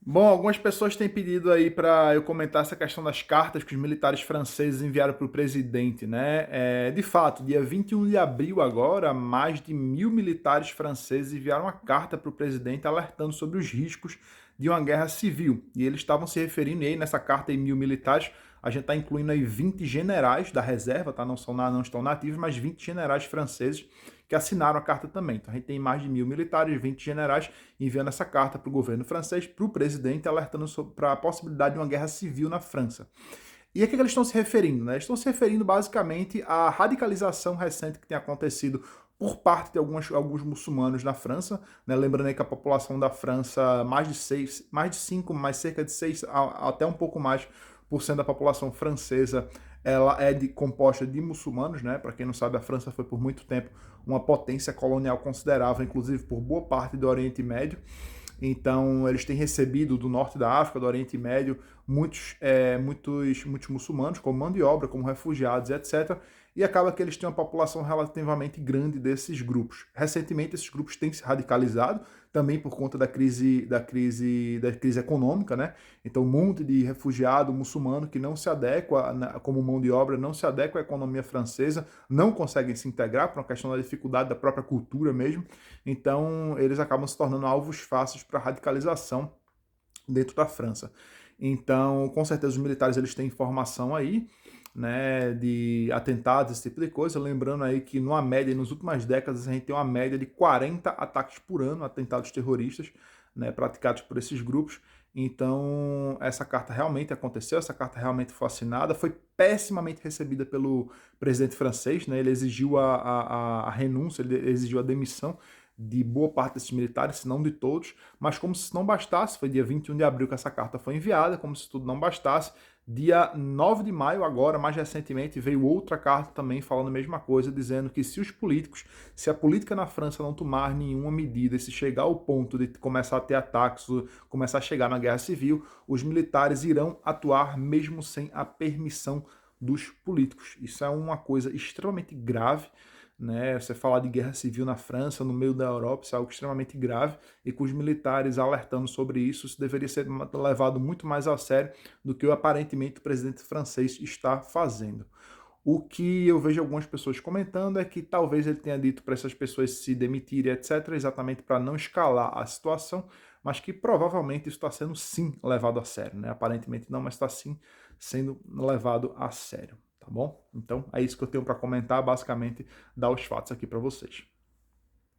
Bom, algumas pessoas têm pedido aí para eu comentar essa questão das cartas que os militares franceses enviaram para o presidente, né? De fato, dia 21 de abril agora, mais de 1.000 militares franceses enviaram uma carta para o presidente alertando sobre os riscos de uma guerra civil. E eles estavam se referindo, e aí nessa carta aí, 1.000 militares, a gente está incluindo aí 20 generais da reserva, tá? Não estão nativos, mas 20 generais franceses que assinaram a carta também. Então a gente tem mais de 1.000 militares, 20 generais, enviando essa carta para o governo francês, para o presidente, alertando para a possibilidade de uma guerra civil na França. E a que eles estão se referindo? Né? Eles estão se referindo basicamente à radicalização recente que tem acontecido por parte de alguns muçulmanos na França. Né? Lembrando aí que a população da França, mais de 5, mais cerca de 6, até um pouco mais por cento da população francesa, ela é composta de muçulmanos. Né? Para quem não sabe, a França foi por muito tempo uma potência colonial considerável, inclusive por boa parte do Oriente Médio. Então, eles têm recebido do norte da África, do Oriente Médio, muitos muçulmanos, como mão de obra, como refugiados, etc. E acaba que eles têm uma população relativamente grande desses grupos. Recentemente, esses grupos têm se radicalizado, também por conta da crise econômica, né? Então, um monte de refugiado muçulmano que não se adequa, como mão de obra, não se adequa à economia francesa, não conseguem se integrar por uma questão da dificuldade da própria cultura mesmo. Então, eles acabam se tornando alvos fáceis para radicalização dentro da França. Então, com certeza, os militares eles têm informação aí, né, de atentados, esse tipo de coisa. Lembrando aí que, numa média, nas últimas décadas, a gente tem uma média de 40 ataques por ano, atentados terroristas, né, praticados por esses grupos. Então, essa carta realmente aconteceu, essa carta realmente foi assinada, foi pessimamente recebida pelo presidente francês, né, ele exigiu a renúncia, ele exigiu a demissão de boa parte desses militares, se não de todos, mas como se não bastasse, foi dia 21 de abril que essa carta foi enviada, como se tudo não bastasse, dia 9 de maio agora, mais recentemente, veio outra carta também falando a mesma coisa, dizendo que se a política na França não tomar nenhuma medida, se chegar ao ponto de começar a ter ataques, começar a chegar na guerra civil, os militares irão atuar mesmo sem a permissão dos políticos. Isso é uma coisa extremamente grave, né? Você falar de guerra civil na França, no meio da Europa, isso é algo extremamente grave, e com os militares alertando sobre isso, isso deveria ser levado muito mais a sério do que aparentemente o presidente francês está fazendo. O que eu vejo algumas pessoas comentando é que talvez ele tenha dito para essas pessoas se demitirem, etc., exatamente para não escalar a situação, mas que provavelmente isso está sendo sim levado a sério, né? Aparentemente não, mas está sim sendo levado a sério, tá bom? Então é isso que eu tenho para comentar, basicamente dar os fatos aqui para vocês.